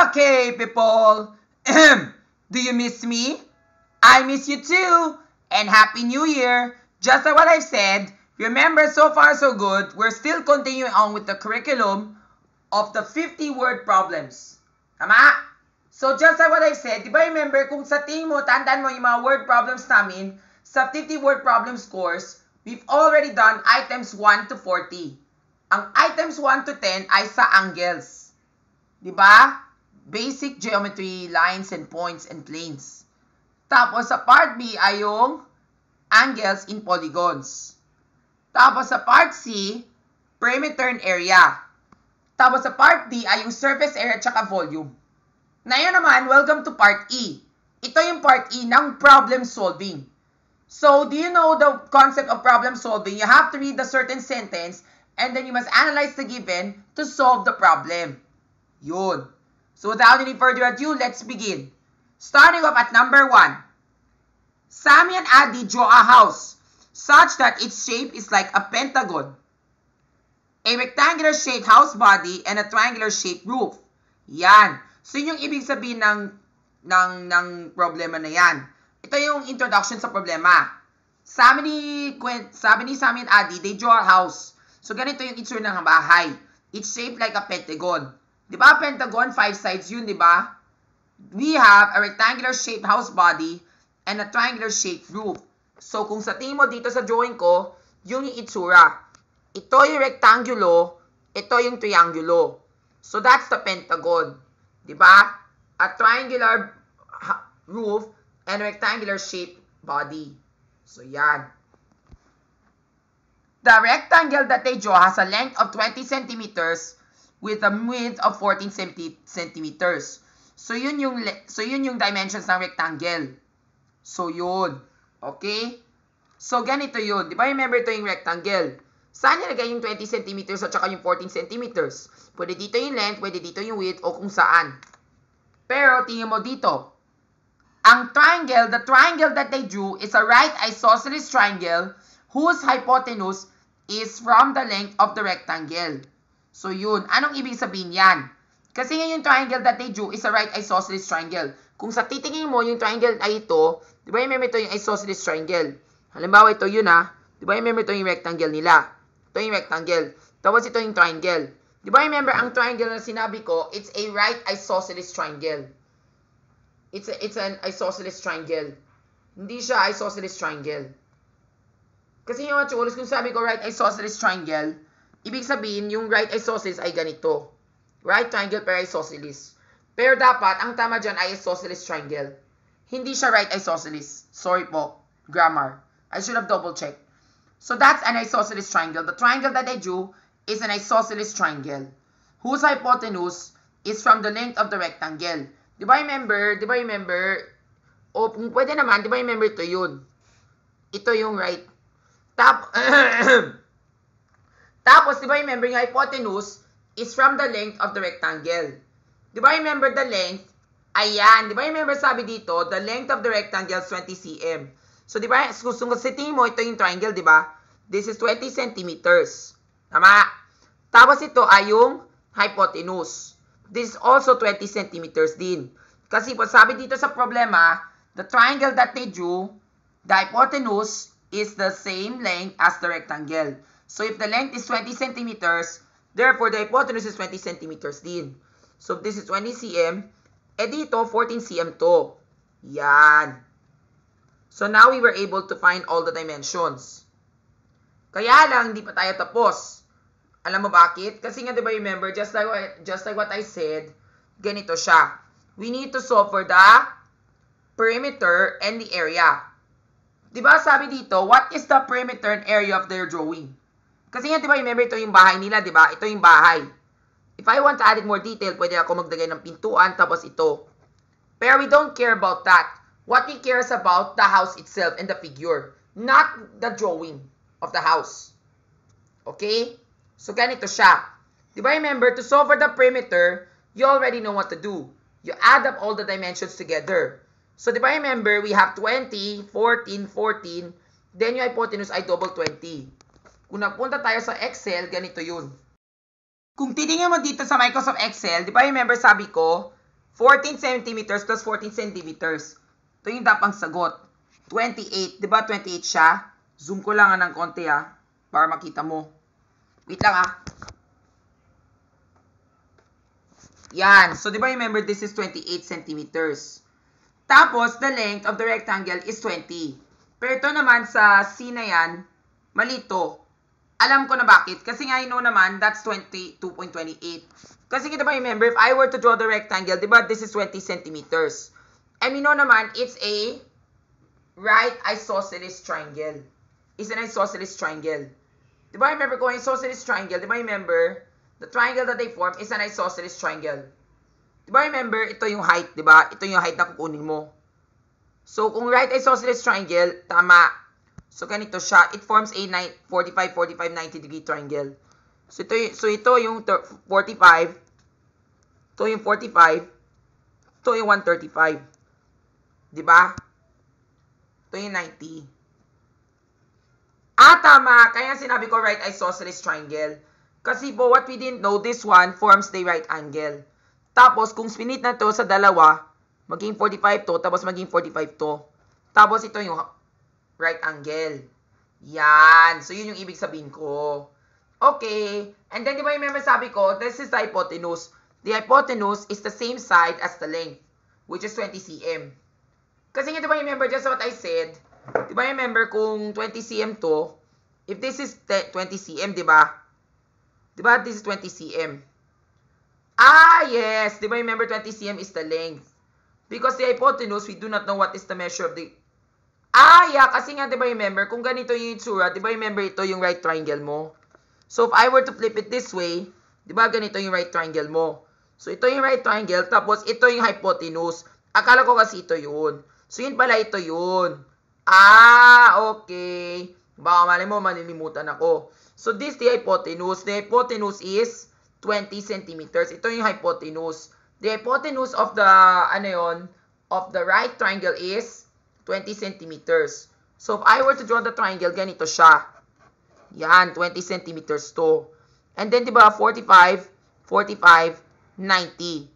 Okay, people. Do you miss me? I miss you too. And Happy New Year. Just like what I've said, remember, so far so good, we're still continuing on with the curriculum of the 50-word problems. Tama? So just like what I've said, di ba remember, kung sa tingin mo, tandaan mo yung mga word problems namin, sa 50-word problems course, we've already done items 1 to 40. Ang items 1 to 10 ay sa angles. Di ba? Basic geometry, lines and points and planes. Tapos sa part B ay yung angles in polygons. Tapos sa part C, perimeter and area. Tapos sa part D ay yung surface area at saka volume. Ngayon naman, welcome to part E. Ito yung part E ng problem solving. So, do you know the concept of problem solving? You have to read a certain sentence and then you must analyze the given to solve the problem. Yun. So, without any further ado, let's begin. Starting off at number 1. Sammy and Adi draw a house such that its shape is like a pentagon, a rectangular shaped house body, and a triangular shaped roof. Yan. So, yun yung ibig sabihin ng problema na yan. Ito yung introduction sa problema. Sabi ni Sammy and Adi, they draw a house. So, ganito yung itsura ng bahay. It's shaped like a pentagon. Di ba, pentagon, 5 sides yun, di ba? We have a rectangular shaped house body and a triangular shaped roof. So, kung sa tingin mo dito sa drawing ko, yung itsura. Ito yung rectangulo, ito yung triangulo. So, that's the pentagon. Di ba? A triangular roof and a rectangular shaped body. So, yan. The rectangle that they draw has a length of 20 centimeters with a width of 14 centimeters. So, yun yung dimensions ng rectangle. So, yun. Okay? So, ganito yun. Di ba, remember ito yung rectangle. Saan nilagay yung 20 centimeters at saka yung 14 centimeters? Pwede dito yung length, pwede dito yung width, o kung saan. Pero, tingin mo dito. Ang triangle, the triangle that they drew is a right isosceles triangle whose hypotenuse is from the length of the rectangle. So, yun. Anong ibig sabihin yan? Kasi ngayon yung triangle that they drew is a right isosceles triangle. Kung sa titingin mo, yung triangle ay ito, di ba remember ito yung isosceles triangle? Halimbawa, ito yun Di ba remember ito yung rectangle nila? Ito yung rectangle. Tapos ito yung triangle. Di ba remember ang triangle na sinabi ko, it's a right isosceles triangle. It's an isosceles triangle. Hindi siya isosceles triangle. Kasi yung kung sabi ko right isosceles triangle, ibig sabihin yung right isosceles ay ganito. Right triangle per isosceles. Pero dapat, ang tama dyan ay isosceles triangle. Hindi siya right isosceles. Sorry po. Grammar. I should have double checked. So that's an isosceles triangle. The triangle that I drew is an isosceles triangle whose hypotenuse is from the length of the rectangle. Di ba remember? O kung pwede naman, di ba remember ito yun? Ito yung right. Tapos, di ba remember yung hypotenuse is from the length of the rectangle. Di ba remember the length? Ayan. Di ba remember sabi dito, the length of the rectangle is 20 cm. So, di ba, kung tingin mo, ito yung triangle, di ba? This is 20 centimeters. Tama? Tapos ito ay yung hypotenuse. This is also 20 centimeters din. Kasi po, sabi dito sa problema, the triangle that they drew, the hypotenuse is the same length as the rectangle. So, if the length is 20 centimeters, therefore, the hypotenuse is 20 centimeters din. So, this is 20 cm. Dito, 14 cm to. Yan. So, now we were able to find all the dimensions. Kaya lang, hindi pa tayo tapos. Alam mo bakit? Kasi nga, diba, remember, just like what I said, ganito siya. We need to solve for the perimeter and the area. Diba, sabi dito, what is the perimeter and area of their drawing? Kasi nga, diba, remember, ito yung bahay nila, diba? Ito yung bahay. If I want to add it more detail, pwede ako magdagay ng pintuan, tapos ito. Pero we don't care about that. What we care is about the house itself and the figure, not the drawing of the house. Okay? So, ganito siya. Diba, remember, to solve for the perimeter, you already know what to do. You add up all the dimensions together. So, diba, remember, we have 20, 14, 14, then yung hypotenuse ay double 20. Kung nagpunta tayo sa Excel, ganito yun. Kung titingnan mo dito sa Microsoft Excel, di ba remember sabi ko, 14 centimeters plus 14 centimeters. Ito yung tapang sagot. 28. Diba 28 siya? Zoom ko lang ng konti para makita mo. Wait lang Yan. So, diba remember this is 28 centimeters. Tapos, the length of the rectangle is 20. Pero ito naman sa C na yan, malito. Alam ko na bakit. Kasi nga, I know naman, that's 22.28. Kasi diba remember, if I were to draw the rectangle, diba, this is 20 centimeters. And we know naman, it's a right isosceles triangle. It's an isosceles triangle. Diba remember, kung isosceles triangle, diba remember, the triangle that they form is an isosceles triangle. Diba remember, ito yung height, diba? Ito yung height na kukunin mo. So, kung right isosceles triangle, tama. So, ganito siya. It forms a 45, 45, 90 degree triangle. So, ito yung 45. Ito yung 45. Ito yung 135. Diba? Ito yung 90. Tama. Kaya sinabi ko right isosceles triangle. Kasi po, what we didn't know, this one forms the right angle. Tapos, kung spinit na to sa dalawa, maging 45 to, tapos maging 45 to. Tapos, ito yung right angle. Yan. So, yun yung ibig sabihin ko. Okay. And then, di ba remember sabi ko, this is the hypotenuse. The hypotenuse is the same side as the length, which is 20 cm. Kasi nga, di ba remember, just what I said, di ba remember kung 20 cm to, if this is 20 cm, di ba? Di ba, this is 20 cm. Yes. Di ba remember, 20 cm is the length. Because the hypotenuse, we do not know what is the measure of the... Yeah. Kasi nga, di ba remember, kung ganito yung itsura, di ba remember, ito yung right triangle mo. So, if I were to flip it this way, di ba ganito yung right triangle mo? So, ito yung right triangle, tapos ito yung hypotenuse. Akala ko kasi ito yun. So, yun pala, ito yun. Okay. Baka mali mo, malilimutan ako. So, this the hypotenuse. The hypotenuse is 20 centimeters. Ito yung hypotenuse. The hypotenuse of the, of the right triangle is 20 centimeters. So, if I were to draw the triangle, ganito siya. Yan, 20 centimeters to. And then, di ba, 45, 45, 90.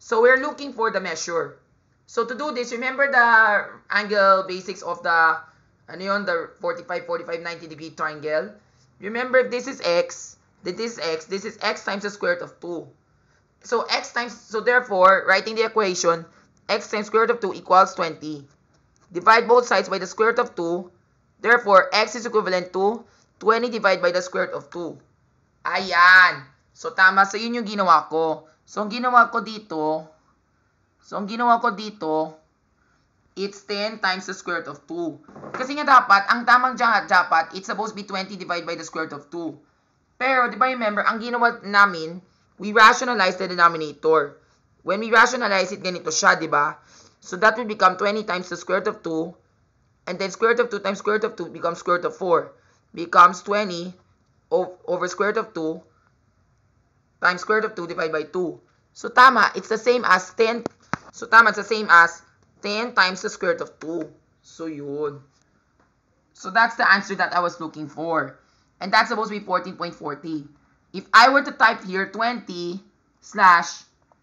So, we're looking for the measure. So, to do this, remember the angle basics of the, the 45, 45, 90 degree triangle? Remember, if this is x, then this is x times the square root of 2. So, therefore, writing the equation, x times square root of 2 equals 20. Divide both sides by the square root of 2. Therefore, x is equivalent to 20 divided by the square root of 2. Ayan. So, tama. So, yun yung ginawa ko. So, ang ginawa ko dito, it's 10 times the square root of 2. Kasi nga dapat, ang tamang dapat, it's supposed to be 20 divided by the square root of 2. Pero, di ba remember, ang ginawa namin, we rationalize the denominator. When we rationalize it, ganito siya, di ba? So, that will become 20 times the square root of 2. And then, square root of 2 times square root of 2 becomes square root of 4. Becomes 20 over square root of 2 times square root of 2 divided by 2. So, tama. It's the same as 10. So, tama. It's the same as 10 times the square root of 2. So, yun. So, that's the answer that I was looking for. And that's supposed to be 14.40. If I were to type here 20 slash,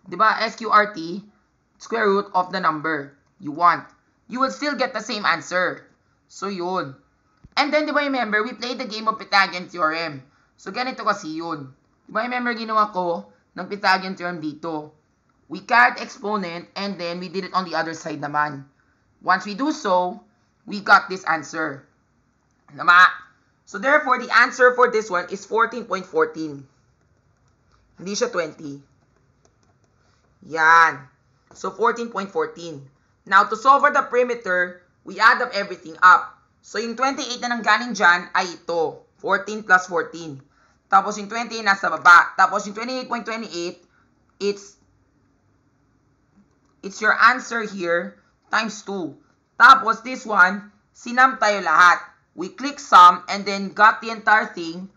diba, SQRT, square root of the number you want, you will still get the same answer. So, yun. And then, di ba remember, we played the game of Pythagorean theorem. So, ganito kasi yun. Di ba remember, ginawa ko ng Pythagorean theorem dito. We carried exponent and then we did it on the other side naman. Once we do so, we got this answer. Tama? So, therefore, the answer for this one is 14.14. Hindi siya 20. Yan. So, 14.14. Now, to solve for the perimeter, we add up everything up. So, yung 28 na nanggaling dyan ay ito. 14 plus 14. Tapos, yung 20 nasa baba. Tapos, yung 28.28, it's your answer here times 2. Tapos, this one, sinam tayo lahat. We click sum and then got the entire thing.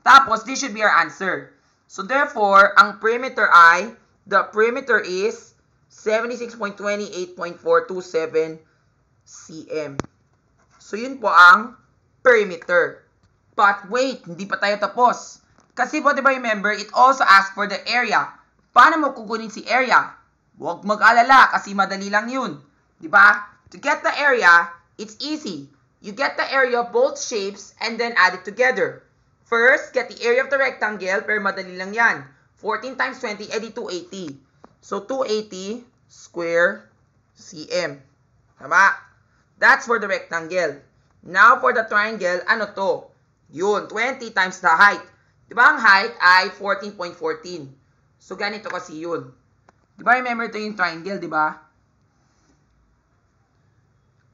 Tapos, this should be our answer. So, therefore, ang perimeter ay, the perimeter is 76.28.427 cm. So, yun po ang perimeter. But wait, hindi pa tayo tapos. Kasi po, diba remember, it also asks for the area. Paano mo kukunin si area? Huwag mag-alala kasi madali lang yun. Diba? To get the area, it's easy. You get the area of both shapes and then add it together. First, get the area of the rectangle, pero madali lang yan. 14 times 20, edi 280. So, 280 square cm. Tama? That's for the rectangle. Now, for the triangle, ano to? Yun, 20 times the height. Diba ang height ay 14.14. So, ganito kasi yun. Diba remember ito yung triangle, diba?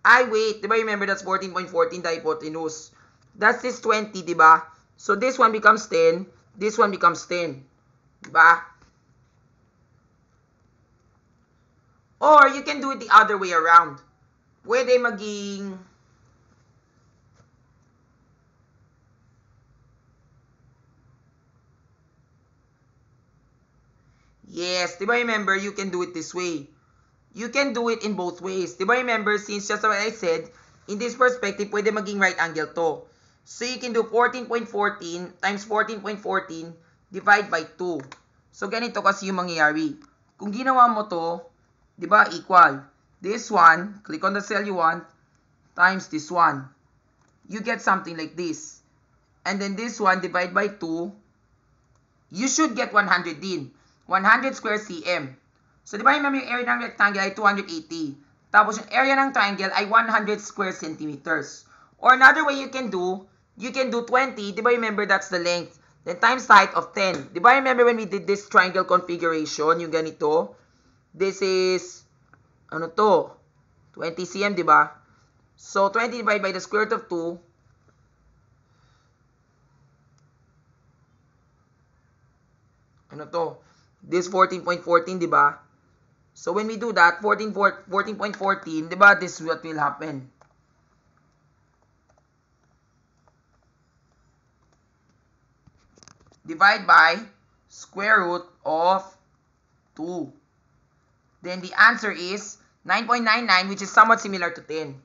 Wait. Diba remember that's 14.14 the hypotenuse. That's this 20, diba? So, this one becomes 10. This one becomes 10. Diba? Or, you can do it the other way around. Pwede maging... Yes, diba remember, you can do it this way. You can do it in both ways. Diba remember, since just what I said, in this perspective, pwede maging right angle to. So, you can do 14.14 times 14.14 divide by 2. So, ganito kasi yung mangyayari. Kung ginawa mo to, diba, equal. This one, click on the cell you want, times this one. You get something like this. And then this one, divide by 2, you should get 100 din. 100 square cm. So, di ba remember yung area ng rectangle ay 280. Tapos yung area ng triangle ay 100 square centimeters. Or another way you can do 20. Di ba remember that's the length. Then times the height of 10. Di ba remember when we did this triangle configuration, yung ganito? This is, ano to? 20 cm, di ba? So, 20 divided by the square root of 2. Ano to? This 14.14, di ba? So, when we do that, 14.14, di ba, this is what will happen. Divide by square root of 2. Then, the answer is 9.99, which is somewhat similar to 10.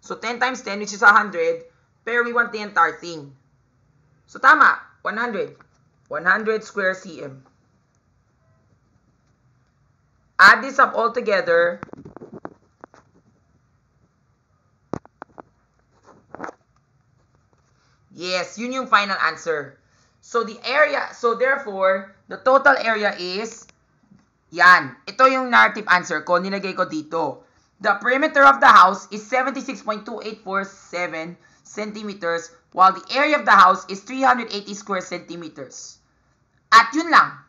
So, 10 times 10, which is 100, pero we want the entire thing. So, tama, 100. 100 square cm. Add this up all together. Yes, yun yung final answer. So, the area, so therefore, the total area is, yan. Ito yung narrative answer ko, nilagay ko dito. The perimeter of the house is 76.2847 centimeters, while the area of the house is 380 square centimeters. At yun lang.